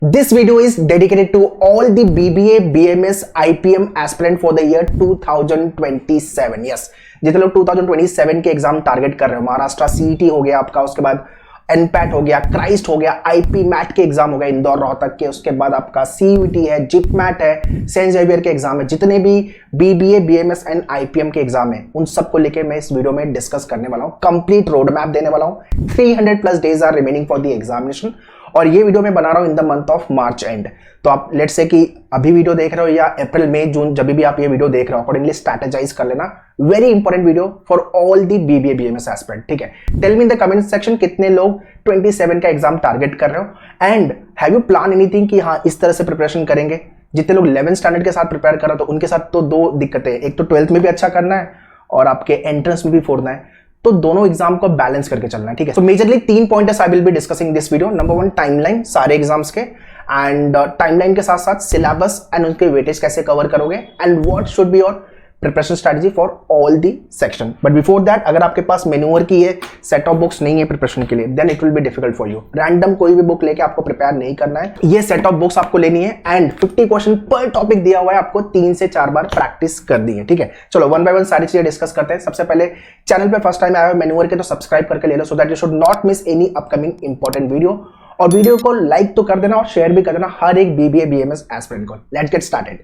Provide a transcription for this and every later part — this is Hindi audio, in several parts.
This video is dedicated to all the BBA, BMS, IPM aspirant for the year 2027. Yes, जितने लोग 2027 के एग्जाम टारगेट कर रहे हो, महाराष्ट्र सीईटी हो गया आपका, उसके बाद एनपैट हो गया, क्राइस्ट हो गया, आईपी मैट के एग्जाम हो गए इंदौर रोहतक के, उसके बाद आपका सीयूटी है, जिपमैट है, सेंट जेवियर के एग्जाम है, जितने भी बीबीए, बीएमएस एंड आईपीएम के एग्जाम है उन सबको लेके मैं इस वीडियो में डिस्कस करने वाला हूं, कंप्लीट रोड मैप देने वाला हूं। 300+ days are remaining for the examination और ये वीडियो मैं बना रहा हूं in the month of March end. तो आप लेट्स से कि अभी वीडियो देख रहे हो या अप्रैल मई जून जब भी आप ये वीडियो देख रहे हो, अकॉर्डिंगली स्ट्रैटेजाइज कर लेना। Very important video for all the BBA BMS aspirant. ठीक है, tell me in the comment section कितने लोग 27 का एग्जाम टारगेट कर रहे हो and have you plan anything कि हाँ इस तरह से प्रिपरेशन करेंगे। जितने लोग 11th स्टैंडर्ड के साथ प्रिपेयर कर रहे हो तो उनके साथ तो दो दिक्कतें, एक तो 12th में भी अच्छा करना है और आपके एंट्रेंस में भी फोड़ना है, तो दोनों एग्जाम को बैलेंस करके चलना है। ठीक है, तो majorly 3 points I will be discussing this video. Number 1 timeline सारे एग्जाम्स के, एंड टाइमलाइन के साथ साथ सिलेबस एंड उनके वेटेज कैसे कवर करोगे and what should be your preparation strategy for all the section. But before that, अगर आपके पास मेन्यूअर की ये सेट ऑफ बुक्स नहीं है प्रिपरेशन के लिए, then it will be difficult for you. Random कोई भी बुक लेके आपको प्रिपेयर नहीं करना है, ये सेट ऑफ बुक्स आपको लेनी है एंड 50 क्वेश्चन पर टॉपिक दिया हुआ है, आपको 3 से 4 बार प्रैक्टिस कर दी है। ठीक है, चलो वन बाय वन सारी चीजें डिस्कस करते हैं। सबसे पहले चैनल पे फर्स्ट टाइम आया हो मेन्यूअर के तो सब्सक्राइब करके ले लो, so that you should not miss any upcoming important video. और वीडियो को लाइक तो कर देना और शेयर भी कर देना हर एक बीबीए बीएमएस एस्पिरेंट को। Let's get started.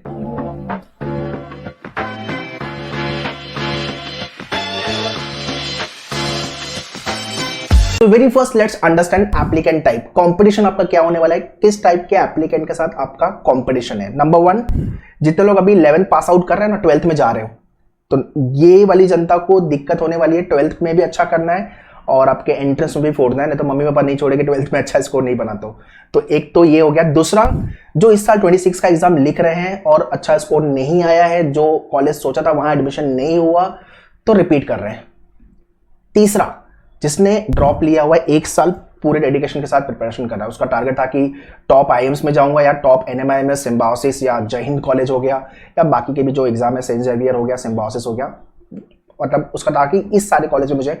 तो very first let's understand applicant type. Competition आपका क्या होने वाला है, किस टाइप के एप्लीकेंट के साथ आपका कंपटीशन है। नंबर 1, जितने लोग अभी 11th पास आउट कर रहे हैं ना, 12th में जा रहे हो, तो ये वाली जनता को दिक्कत होने वाली है। 12th में भी अच्छा करना है और आपके एंट्रेंस में भी फोड़ना है, नहीं तो मम्मी पापा नहीं छोड़ेंगे 12th में अच्छा स्कोर नहीं बना तो एक तो ये हो गया। दूसरा, जो इस साल 26 का एग्जाम लिख रहे हैं और अच्छा स्कोर नहीं आया है, जो कॉलेज सोचा था वहां एडमिशन नहीं हुआ, तो रिपीट कर रहे हैं। तीसरा, जिसने ड्रॉप लिया हुआ है, 1 साल पूरे डेडिकेशन के साथ प्रिपरेशन कर रहा है, उसका टारगेट था कि टॉप आईएम्स में जाऊंगा या टॉप एनएमआईएमएस, सिम्बायोसिस या जय हिंद कॉलेज हो गया या बाकी के भी जो एग्जाम है, सेंट जेवियर हो गया, सिम्बायोसिस हो गया, मतलब उसका था कि इस सारे कॉलेज में मुझे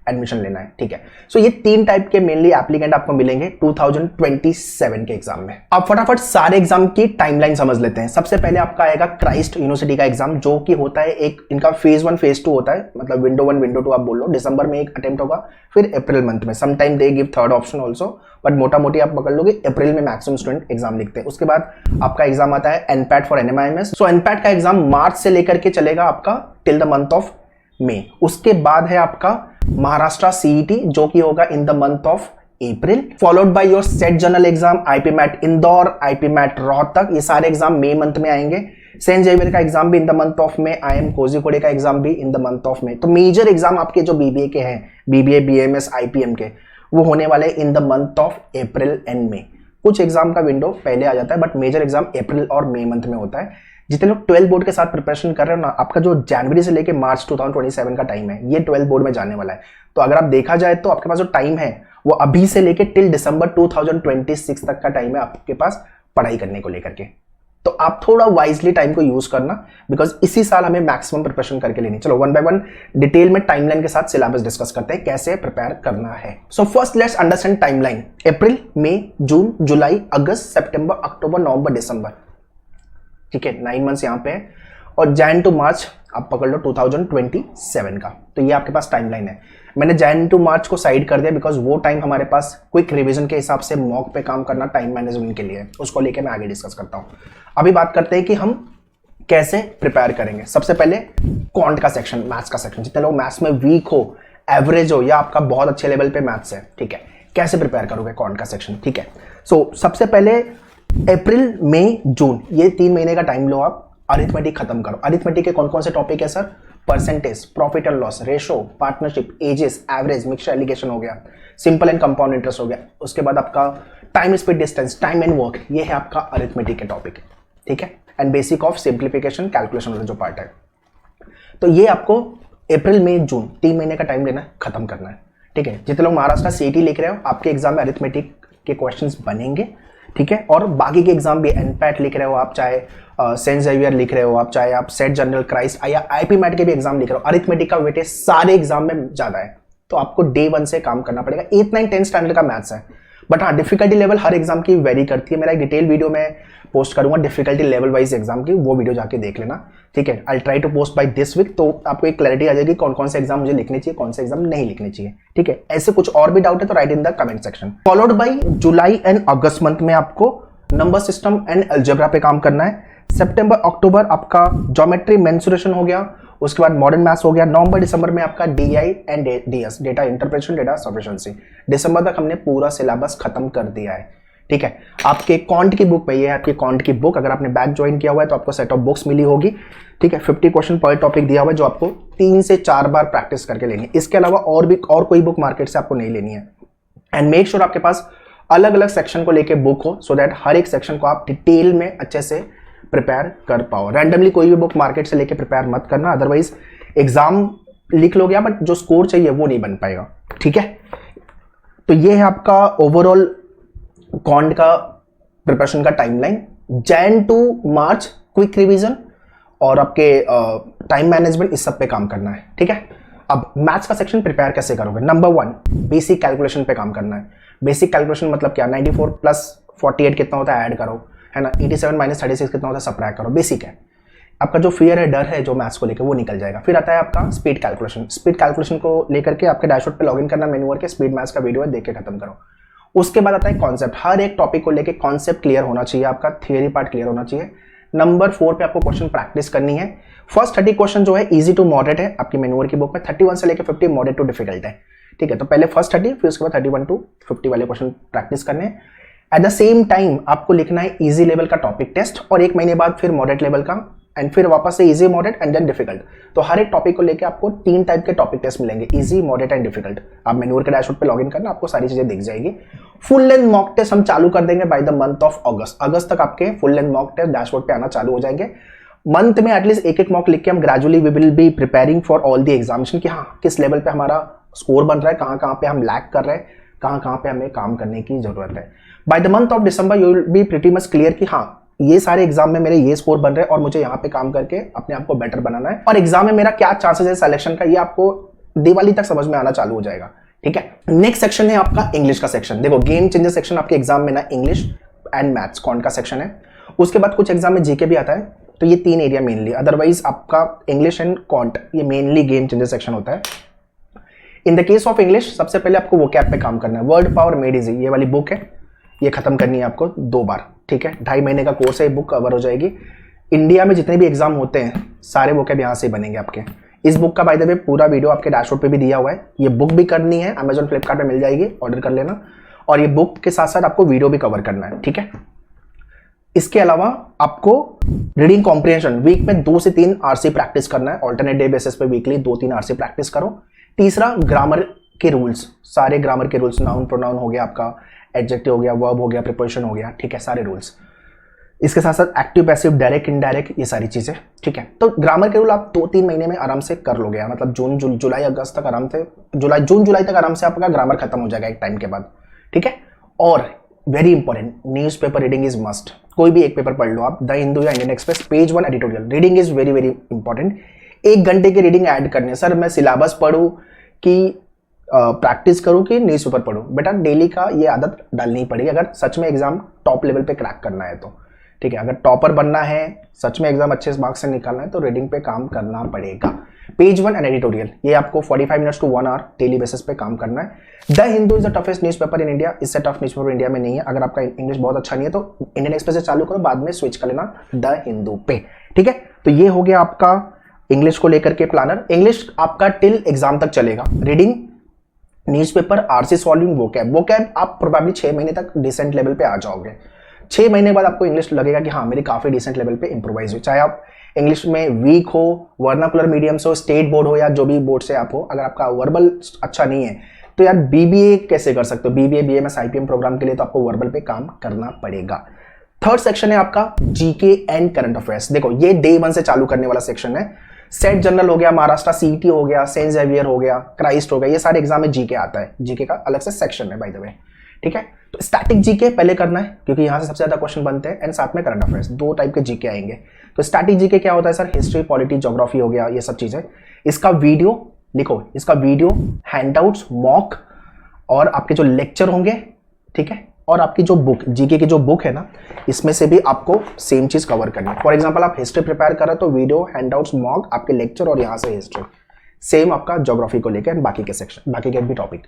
एडमिशन लेना है। ठीक है, सो ये 3 टाइप के मेनली एप्लीकेंट आपको मिलेंगे 2027 के एग्जाम में। अब फटाफट सारे एग्जाम की टाइमलाइन समझ लेते हैं। सबसे पहले आपका आएगा क्राइस्ट यूनिवर्सिटी का एग्जाम, जो कि होता है एक इनका फेज 1 फेज 2 होता है, मतलब विंडो 1 विंडो 2 आप बोल लो। दिसंबर में एक अटेम्प्ट होगा, फिर अप्रैल मंथ में, sometime they give third option also, but मोटा मोटी आप पकड़ लोगे अप्रैल में मैक्सिमम स्टूडेंट एग्जाम लिखते हैं। उसके बाद आपका एग्जाम आता है एनपैट फॉर एनएमआईएमएस। सो एनपैट का एग्जाम मार्च से लेकर के चलेगा आपका till the month of May. उसके बाद है आपका महाराष्ट्र सीईटी, जो कि होगा in the month of April, followed by your SET general exam, IP MAT Indore, IP MAT Rohtak, ये सारे एग्जाम मई मंथ में आएंगे। सेंट जेवियर का एग्जाम भी इन द मंथ ऑफ में, आईएम कोझिकोड का एग्जाम भी इन द मंथ ऑफ में। तो मेजर एग्जाम आपके जो बीबीए के हैं, बीबीए बीएमएस आईपीएम के, वो होने वाले in the month of April and May. कुछ एग्जाम का विंडो पहले आ जाता है, बट मेजर एग्जाम अप्रैल और मई मंथ में होता है। जितने लोग 12 बोर्ड के साथ प्रिपरेशन कर रहे हो ना, आपका जो जनवरी से लेके मार्च 2027 का टाइम है, ये 12 बोर्ड में जाने वाला है। तो अगर आप देखा जाए तो आपके पास जो टाइम है वो अभी से लेके टिल दिसंबर 2026 तक का टाइम है आपके पास पढ़ाई करने को लेकर के। तो आप थोड़ा वाइजली टाइम को यूज करना, बिकॉज इसी साल हमें मैक्सिमम प्रिपरेशन करके लेनी। चलो वन बाय वन डिटेल में टाइमलाइन के साथ सिलेबस डिस्कस करते हैं, कैसे प्रिपेयर करना है। So first let's understand timeline. अप्रैल, मई, जून, जुलाई, अगस्त, सितंबर, अक्टूबर, नवंबर, दिसंबर। ठीक है, 9 मंथ्स यहाँ पे है और जैन टू मार्च आप पकड़ लो 2027 का। तो ये आपके पास टाइमलाइन है। मैंने जैन टू मार्च को साइड कर दिया बिकॉज वो टाइम हमारे पास क्विक रिवीजन के हिसाब से मॉक पे काम करना, टाइम मैनेजमेंट के लिए, उसको लेके मैं आगे डिस्कस करता हूँ। अभी बात करते हैं कि हम कैसे प्रिपेयर करेंगे। सबसे पहले क्वांट का सेक्शन, मैथ्स का सेक्शन। जितने लोग मैथ्स में वीक हो, एवरेज हो या आपका बहुत अच्छे लेवल पे मैथ्स है, ठीक है, कैसे प्रिपेयर करोगे क्वांट का सेक्शन। ठीक है, सो सबसे पहले अप्रैल, मई, जून, ये 3 महीने का टाइम लो आप, अरिथमेटिक खत्म करो। अरिथमेटिक के कौन कौन से टॉपिक है sir? Percentage, profit and loss, ratio, partnership, ages, average, mixture alligation हो गया, सिंपल एंड कंपाउंड इंटरेस्ट हो गया। उसके बाद आपका time speed distance, time and work, ये है आपका अरिथमेटिक के टॉपिक। ठीक है, and basic of simplification calculation वाला जो पार्ट है। तो ये आपको अप्रैल, मई, जून 3 महीने का टाइम लेना है, खत्म करना है। ठीक है, जितने लोग महाराष्ट्र सीईटी लिख रहे हो, आपके एग्जाम में अरिथमेटिक के क्वेश्चंस बनेंगे। ठीक है, और बाकी के एग्जाम भी, एनपैट लिख रहे हो आप, चाहे सेंट जेवियर लिख रहे हो आप, चाहे आप सेट जनरल, क्राइस्ट या आईपी मैट के भी एग्जाम लिख रहे हो, अरिथमेटिक का वेटेज सारे एग्जाम में ज्यादा है। तो आपको डे 1 से काम करना पड़ेगा। 8, 9, 10 स्टैंडर्ड का मैथ्स है, बट हाँ, डिफिकल्टी लेवल हर एग्जाम की वेरी करती है। मेरा एक डिटेल वीडियो में पोस्ट करूंगा डिफिकल्टी लेवल वाइज एग्जाम की, वो वीडियो जाके देख लेना, ठीक है। I try to post by this week, तो आपको एक क्लैरिटी आ जाएगी कौन कौन से एग्जाम मुझे लिखने चाहिए, कौन से एग्जाम नहीं लिखने चाहिए, ठीक है। ऐसे कुछ और भी डाउट है तो right in the comment section. Followed by July and August month में आपको नंबर सिस्टम एंड अलजेब्रा पे काम करना है। सितंबर अक्टूबर आपका ज्योमेट्री मेंसुरेशन हो गया, उसके बाद मॉडर्न मैथ्स हो गया। नवंबर दिसंबर में आपका DI and DS, data interpretation, data sufficiency. दिसंबर तक हमने पूरा सिलेबस खत्म कर दिया है, ठीक है। आपके कॉन्ट की बुक पे, ये है आपकी कॉन्ट की बुक, अगर आपने बैच ज्वाइन किया हुआ है तो आपको सेट ऑफ बुक्स मिली होगी, ठीक है। 50 क्वेश्चन पर टॉपिक दिया हुआ है जो आपको 3 से 4 बार प्रैक्टिस करके लेनी है। इसके अलावा और कोई बुक मार्केट से आपको नहीं लेनी है। एंड मेक श्योर आपके पास अलग अलग सेक्शन को लेके बुक हो, सो दैट हर एक सेक्शन को आप डिटेल में अच्छे से प्रिपेयर कर पाओ। रैंडमली कोई भी बुक मार्केट से लेके प्रिपेयर मत करना, अदरवाइज एग्जाम लिख लोगे बट जो स्कोर चाहिए वो नहीं बन पाएगा, ठीक है। तो ये है आपका ओवरऑल कॉन्ट का प्रिपरेशन का timeline. Jan to March quick revision और आपके टाइम मैनेजमेंट, इस सब पे काम करना है, ठीक है। अब मैथ्स का सेक्शन प्रिपेयर कैसे करोगे? नंबर 1, बेसिक कैलकुलेशन पे काम करना है। बेसिक कैलकुलेशन मतलब क्या? 94 प्लस 48 कितना होता है, ऐड करो, है ना। 87 माइनस 36 कितना होता है, सबट्रैक्ट करो। बेसिक है। आपका जो फियर है, डर है जो मैथ्स को लेकर, वो निकल जाएगा। फिर आता है आपका स्पीड कैलकुलेशन। स्पीड कैलकुलेशन को लेकर के आपके डैशबोर्ड पे लॉगिन करना, मेन्यू के स्पीड मैथ्स का वीडियो है, देख के खत्म करो। उसके बाद आता है कॉन्सेप्ट। हर एक टॉपिक को लेके कॉन्सेप्ट क्लियर होना चाहिए, आपका थियरी पार्ट क्लियर होना चाहिए। नंबर 4 पे आपको क्वेश्चन प्रैक्टिस करनी है। फर्स्ट 30 क्वेश्चन जो है इजी टू मॉडरेट है आपकी मेन्यूअर की बुक में, 31 से लेकर 50 मॉडरेट टू डिफिकल्ट है, ठीक है। तो पहले फर्स्ट 30, फिर उसके बाद 31 टू 50 वाले क्वेश्चन प्रैक्टिस करने हैं। एट द सेम टाइम आपको लिखना है इजी लेवल का टॉपिक टेस्ट, और 1 महीने बाद फिर मॉडरेट लेवल का, एंड फिर वापस से easy, moderate and then difficult. तो हर एक टॉपिक को लेके आपको 3 टाइप के टॉपिक टेस्ट मिलेंगे, इजी, मॉडरेट एंड डिफिकल्ट। आप मेन्यूअर के डैशबोर्ड पे लॉगिन करना, आपको सारी चीजें दिख जाएगी। फुल लेंथ मॉक टेस्ट हम चालू कर देंगे by the month of August. अगस्त तक आपके full length mock test dashboard पे आना चालू हो जाएंगे। मंथ में एटलीस्ट एक मॉक लिख के हम gradually we will be preparing for all the examination, कि हाँ किस लेवल पे हमारा स्कोर बन रहा है, कहाँ कहाँ पे हम लैग कर रहे हैं, कहाँ कहाँ पे हमें काम करने की जरूरत है। Bye the month of December you will be pretty much clear कि हाँ ये सारे एग्जाम में मेरे ये स्कोर बन रहे हैं और मुझे यहाँ पे काम करके अपने आप को बेटर बनाना है, और एग्जाम में मेरा क्या चांसेस है सिलेक्शन का, ये आपको दिवाली तक समझ में आना चालू हो जाएगा, ठीक है। नेक्स्ट सेक्शन है आपका इंग्लिश का सेक्शन। देखो गेम चेंजर सेक्शन आपके एग्जाम में ना इंग्लिश एंड मैथ्स कॉन्ट का सेक्शन है। उसके बाद कुछ एग्जाम में जीके भी आता है, तो ये 3 एरिया मेनली, अदरवाइज आपका इंग्लिश एंड कॉन्ट ये मेनली गेम चेंजर सेक्शन होता है। In the case of English सबसे पहले आपको वोकैब पे काम करना है। वर्ड पावर मेड इजी ये वाली बुक है, ये खत्म करनी है आपको 2 बार, ठीक है। 2.5 महीने का कोर्स है, बुक कवर हो जाएगी। इंडिया में जितने भी एग्जाम होते हैं सारे वोकैब यहाँ से बनेंगे आपके। इस बुक का बाय द वे पूरा वीडियो आपके डैशबोर्ड पे भी दिया हुआ है। ये बुक भी करनी है, अमेजॉन फ्लिपकार्ट पे मिल जाएगी, ऑर्डर कर लेना। और ये बुक के साथ साथ आपको वीडियो भी कवर करना है, ठीक है। इसके अलावा आपको रीडिंग कॉम्प्रिहेंशन वीक में 2 से 3 आरसी प्रैक्टिस करना है, ऑल्टरनेट डे बेसिस पे वीकली 2-3 आरसी प्रैक्टिस करो। तीसरा ग्रामर के रूल्स, सारे ग्रामर के रूल्स, नाउन प्रोनाउन हो गया आपका, एडजेक्टिव हो गया, वर्ब हो गया, प्रीपोजिशन हो गया, ठीक है, सारे रूल्स। इसके साथ साथ एक्टिव, पैसिव, डायरेक्ट, इनडायरेक्ट, ये सारी चीजें, ठीक है। तो ग्रामर के रूल आप 2-3 महीने में आराम से कर लोगे, मतलब जून जुलाई अगस्त तक आराम से, जून जुलाई तक आराम से आपका ग्रामर खत्म हो जाएगा एक टाइम के बाद, ठीक है। और very important, news paper reading is must. कोई भी एक पेपर पढ़ लो आप, द हिंदू या Indian express, page 1 editorial reading is very very important. 1 घंटे की रीडिंग ऐड करनी है। सर मैं सिलेबस पढ़ूं कि प्रैक्टिस करूं कि न्यूज़पेपर पढ़ूं? बेटा डेली का ये आदत डालनी पड़ेगी अगर सच में एग्जाम टॉप लेवल पे क्रैक करना है तो, ठीक है। अगर टॉपर बनना है, सच में एग्जाम अच्छे मार्क्स से निकालना है, तो रीडिंग पे काम करना पड़ेगा। पेज 1 एंड एडिटोरियल, ये आपको 45 minutes to 1 hour daily basis पे काम करना है। The Hindu is the toughest newspaper in India. इससे टफ न्यूज़पेपर इंडिया में नहीं है। अगर आपका इंग्लिश बहुत अच्छा नहीं है तो इंडियन एक्सप्रेस से चालू करो, बाद में स्विच कर लेना द हिंदू पे, ठीक है। तो ये हो गया आपका इंग्लिश को लेकर के प्लानर। इंग्लिश आपका टिल एग्जाम तक चलेगा। Reading, newspaper, RC solving, vocab आप प्रोबेबली 6 महीने तक डिसेंट लेवल पे आ जाओगे। 6 महीने बाद आपको इंग्लिश लगेगा कि हाँ मेरी काफी डिसेंट लेवल पे इंप्रोवाइज हुई। चाहे आप इंग्लिश में वीक हो, वर्नाकुलर मीडियम से हो, स्टेट बोर्ड हो या जो भी बोर्ड से आप हो, अगर आपका वर्बल अच्छा नहीं है तो यार बीबीए कैसे कर सकते हो? बीबीए, बीएमएस, आईपीएम प्रोग्राम के लिए तो आपको वर्बल पे काम करना पड़ेगा। थर्ड सेक्शन है आपका जीके एंड करंट अफेयर्स। देखो ये डे 1 से चालू करने वाला सेक्शन है। सेट जनरल हो गया, महाराष्ट्र सीईटी हो गया, सेंट जेवियर हो गया, क्राइस्ट हो गया, ये सारे एग्जाम में जीके आता है। जीके का अलग से सेक्शन है बाय द वे, ठीक है। तो स्टैटिक जीके पहले करना है क्योंकि यहां से सबसे ज्यादा क्वेश्चन बनते हैं, एंड साथ में करंट अफेयर्स, 2 टाइप के जीके आएंगे। तो स्टैटिक जीके क्या होता है सर? हिस्ट्री, पॉलिटी, ज्योग्राफी हो गया, ये सब चीजें। इसका वीडियो लिखो, इसका वीडियो, हैंडआउट्स, मॉक और आपके जो लेक्चर होंगे ठीक है, और आपकी जो बुक जीके की जो बुक है ना, इसमें से भी आपको सेम चीज कवर करनी है। फॉर एग्जांपल आप हिस्ट्री प्रिपेयर कर रहे हो तो वीडियो, हैंडआउट्स, मॉक, आपके लेक्चर और यहाँ से हिस्ट्री, सेम आपका ज्योग्राफी को लेकर बाकी के सेक्शन, बाकी के भी टॉपिक,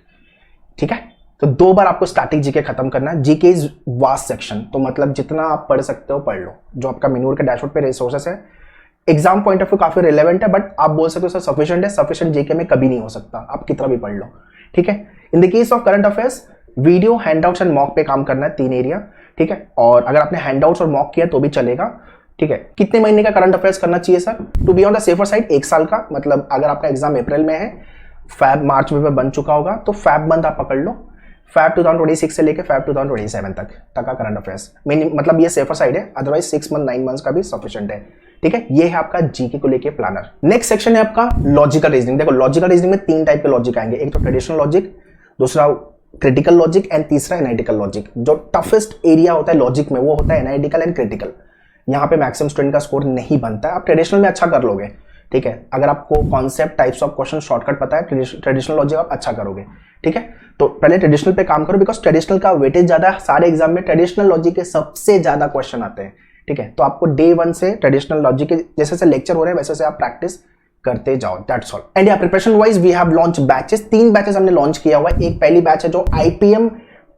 ठीक है। तो 2 बार आपको स्टैटिक जीके खत्म करना है। जीके इज वास्ट सेक्शन, तो मतलब जितना आप पढ़ सकते हो पढ़ लो। जो आपका मेन्यूर के डैशबोर्ड पे रिसोर्सेस है, एग्जाम पॉइंट ऑफ व्यू काफी रिलेवेंट है, बट आप बोल सकते हो सर सफिशिएंट है। सफिशिएंट जीके में कभी नहीं हो सकता, आप कितना भी पढ़ लो, ठीक है। In the case of current affairs, video, handouts and mock पे काम करना है, 3 एरिया, ठीक है। और अगर आपने हैंडआउट्स और मॉक किया तो भी चलेगा, ठीक है। कितने महीने का करंट अफेयर्स करना चाहिए sir? To be on the safer side 1 साल का, मतलब अगर आपका एग्जाम अप्रैल में है, फैब मार्च में बन चुका होगा, तो फैब मंथ आप पकड़ लो, फैब 2026 से लेकर फैब 2027 तक का करंट अफेयर्स, मतलब ये सेफर साइड है। अदरवाइज 6 मंथ 9 मंथ्स का भी सफिशिएंट है, ठीक है। ये है आपका जीके को लेके प्लानर। नेक्स्ट सेक्शन है आपका लॉजिकल रीजनिंग। देखो लॉजिकल रीजनिंग में 3 टाइप के लॉजिक आएंगे, एक तो ट्रेडिशनल लॉजिक, दूसरा क्रिटिकल लॉजिक एंड तीसरा एनालिटिकल लॉजिक। जो टफेस्ट एरिया होता है लॉजिक में वो होता है एनालिटिकल एंड क्रिटिकल। यहाँ पे मैक्सिमम स्टूडेंट का स्कोर नहीं बनता है। आप ट्रेडिशनल में अच्छा कर लोगे, ठीक है, अगर आपको concept, types of question, shortcut पता है, ट्रेडिशनल लॉजिक आप अच्छा करोगे, ठीक है। तो पहले ट्रेडिशनल पे काम करो, बिकॉज ट्रेडिशनल का वेटेज ज्यादा है। सारे एग्जाम में ट्रेडिशनल लॉजिक के सबसे ज्यादा क्वेश्चन आते हैं, ठीक है। तो आपको डे 1 से ट्रेडिशनल लॉजिक के जैसे से लेक्चर हो रहे हैं वैसे से आप प्रैक्टिस करते जाओ, दैट्स ऑल। एंड या preparation wise we have launch batches, 3 batches हमने लॉन्च किया हुआ है। एक पहली बैच है जो आईपीएम,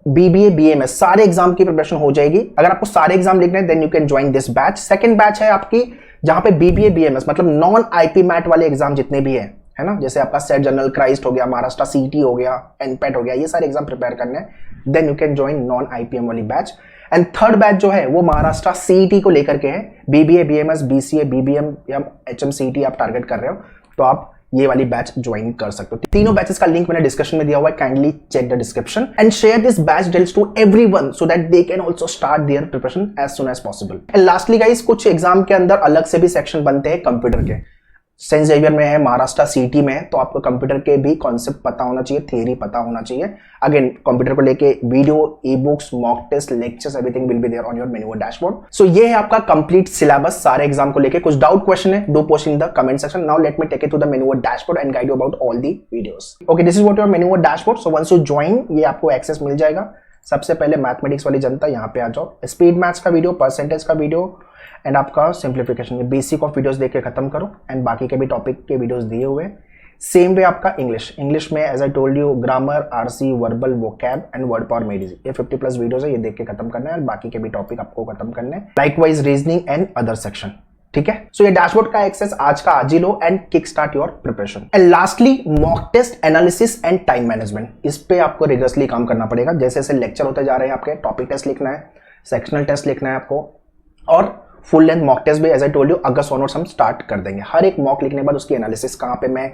बीबीए, बीएमएस सारे एग्जाम की प्रिपरेशन हो जाएगी। अगर आपको सारे एग्जाम लिखने हैं then you can join this batch. Second batch है आपकी जहां पे बीबीए, बीएमएस मतलब नॉन आईपी मैट वाले एग्जाम जितने भी है ना, जैसे आपका सेट जनरल क्राइस्ट हो गया, महाराष्ट्र सीटी हो गया, एनपेट हो गया, ये सारे एग्जाम प्रिपेयर करने हैं, then you can join non IPM वाली बैच। एंड थर्ड बैच जो है वो महाराष्ट्र सीईटी को लेकर के है। बीबीए, बीएमएस, बीसीए, बीबीएम या एचएमसीटी आप टारगेट कर रहे हो तो आप ये वाली बैच ज्वाइन कर सकते हो। तीनों बैचेस का लिंक मैंने डिस्क्रिप्शन में दिया हुआ है, kindly check the description and share this batch details to everyone so that they can also start their preparation as soon as possible. And lastly guys, कुछ एग्जाम के अंदर अलग से भी सेक्शन बनते हैं कंप्यूटर के। सेंट जेवियर में है, महाराष्ट्र सीटी में है, तो आपको कंप्यूटर के भी कॉन्सेप्ट पता होना चाहिए, थियरी पता होना चाहिए। अगेन कंप्यूटर को लेके video, e books, mock test, lectures, everything will be there on your मेन्यूवर डैशबोर्ड। सो ये है आपका कंप्लीट सिलेबस सारे एग्जाम को लेके। कुछ डाउट क्वेश्चन है, do post in the comment section. Now let me take it to the maneuver dashboard and guide you about all the videos. Okay, this is what your मेन्यूवर dashboard. So once you join, ये आपको एक्सेस मिल जाएगा। सबसे पहले मैथमेटिक्स वाली जनता यहाँ पे आ जाओ, स्पीड मैथ्स का वीडियो, परसेंटेज का वीडियो एंड आपका सिंप्लीफिकेशन, ये बेसिक ऑफ वीडियोस देख के खत्म करो। एंड बाकी के भी टॉपिक के वीडियोस दिए हुए। सेम वे आपका इंग्लिश में as I told you, grammar, RC, verbal, vocab and word power made easy, ये 50+ वीडियोस है, ये देख के खत्म करना है। और बाकी के भी टॉपिक आपको खत्म करने हैं, likewise reasoning and other section, ठीक है। सो ये डैशबोर्ड का एक्सेस आज का आज ही लो and kick start your preparation. And lastly mock test, analysis and time management, इस पे आपको रिगरसली काम करना पड़ेगा। जैसे जैसे लेक्चर होते जा रहे हैं आपके, टॉपिक टेस्ट लिखना है, सेक्शनल टेस्ट लिखना है आपको, और फुल लेंथ मॉक टेस्ट भी as I told you August onwards हम स्टार्ट कर देंगे। हर एक मॉक लिखने के बाद उसकी एनालिसिस, कहाँ पे मैं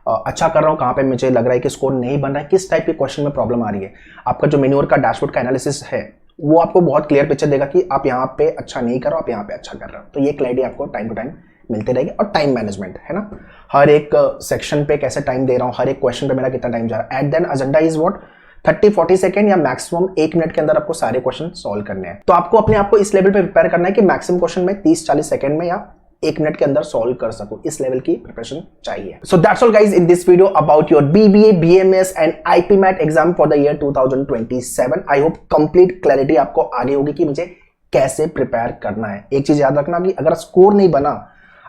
अच्छा कर रहा हूँ, कहाँ पे मुझे लग रहा है कि स्कोर नहीं बन रहा है, किस टाइप के क्वेश्चन में प्रॉब्लम आ रही है। आपका जो मेन्यूर का डैशबोर्ड का एनालिसिस है वो आपको बहुत क्लियर पिक्चर देगा कि आप यहाँ पे अच्छा नहीं कर रहे हो, आप यहाँ पे अच्छा कर रहे हो। तो ये क्लैरिटी आपको टाइम टू टाइम मिलते रहेगी। और टाइम मैनेजमेंट है ना, हर एक सेक्शन पे कैसे टाइम दे रहा हूँ, हर एक क्वेश्चन पे मेरा कितना टाइम जा रहा है। At then agenda is what, 30-40 second या मैक्सिमम 1 मिनट के अंदर आपको सारे क्वेश्चन सॉल्व करने हैं। तो आपको अपने आप को इस लेवल पे प्रिपेयर करना है कि मैक्सिमम क्वेश्चन में 30-40 सेकंड में या 1 मिनट के अंदर सॉल्व कर सकूं, इस लेवल की प्रिपरेशन चाहिए। So that's all guys in this video about your BBA, BMS and IP MAT exam for the year 2027। I hope complete clarity आपको आ गई होगी कि मुझे कैसे प्रिपेयर करना है। एक चीज याद रखना कि अगर स्कोर नहीं बना,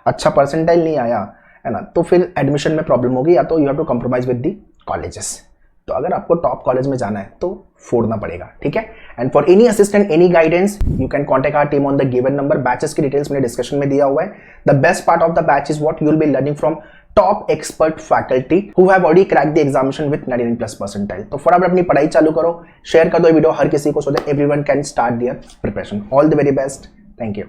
अच्छा परसेंटाइल नहीं आया है ना, तो फिर एडमिशन में प्रॉब्लम होगी, या तो you have to compromise with the colleges. तो अगर आपको टॉप कॉलेज में जाना है तो फोड़ना पड़ेगा, ठीक है। And for any assistant, any guidance, you can contact our team on the given number. Batches की डिटेल्स मैंने डिस्कशन में दिया हुआ है। The best part of the batch is what you will be learning from top expert faculty who have already cracked the examination with 99+ percentile. तो फटाफट अपनी पढ़ाई चालू करो, शेयर कर दो वीडियो हर किसी को, so that everyone can start their preparation. All the very best, thank you.